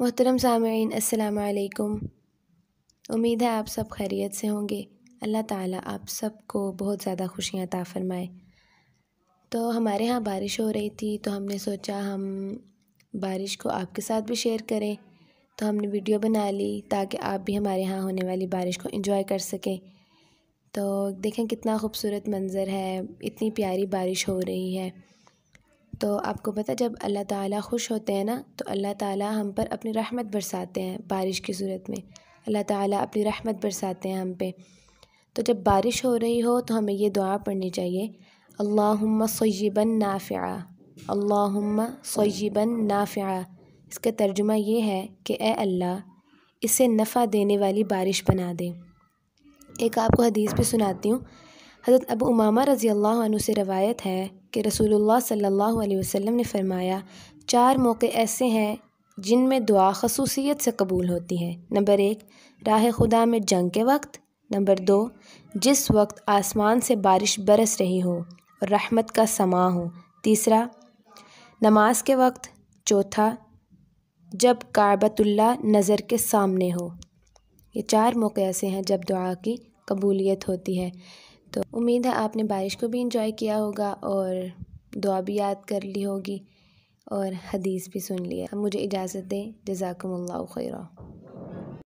محترم سامعین السلام علیکم۔ امید ہے آپ سب خیریت سے ہوں گے۔ اللہ تعالیٰ آپ سب کو بہت زیادہ خوشیاں عطا فرمائے۔ تو ہمارے ہاں بارش ہو رہی تھی تو ہم نے سوچا ہم بارش کو آپ کے ساتھ بھی شیئر کریں، تو ہم نے ویڈیو بنا لی تاکہ آپ بھی ہمارے ہاں ہونے والی بارش کو انجوائے کر سکیں۔ تو دیکھیں کتنا خوبصورت منظر ہے، اتنی پیاری بارش ہو رہی ہے۔ تو آپ کو پتہ جب اللہ تعالیٰ خوش ہوتے ہیں نا تو اللہ تعالیٰ ہم پر اپنی رحمت برساتے ہیں بارش کی صورت میں۔ اللہ تعالیٰ اپنی رحمت برساتے ہیں ہم پہ۔ تو جب بارش ہو رہی ہو تو ہمیں یہ دعا پڑھنی چاہیے، اللہم صیبا نافعا، اللہم صیبا نافعا۔ اس کا ترجمہ یہ ہے کہ اے اللہ اسے نفع دینے والی بارش بنا دے۔ ایک آپ کو حدیث بھی سناتی ہوں۔ حضرت ابو امامہ رضی اللہ عنہ سے روایت ہے کہ رسول اللہ صلی اللہ علیہ وسلم نے فرمایا 4 موقع ایسے ہیں جن میں دعا خصوصیت سے قبول ہوتی ہے۔ نمبر 1 راہ خدا میں جنگ کے وقت، نمبر 2 جس وقت آسمان سے بارش برس رہی ہو اور رحمت کا سماں ہو، تیسرا نماز کے وقت، چوتھا جب کعبۃ اللہ نظر کے سامنے ہو۔ یہ 4 موقع ایسے ہیں جب دعا کی قبولیت ہوتی ہے۔ تو امید ہے آپ نے بارش کو بھی انجوائے کیا ہوگا اور دعا بھی یاد کر لی ہوگی اور حدیث بھی سن لیا۔ مجھے اجازت دیں، جزاکم اللہ خیرا۔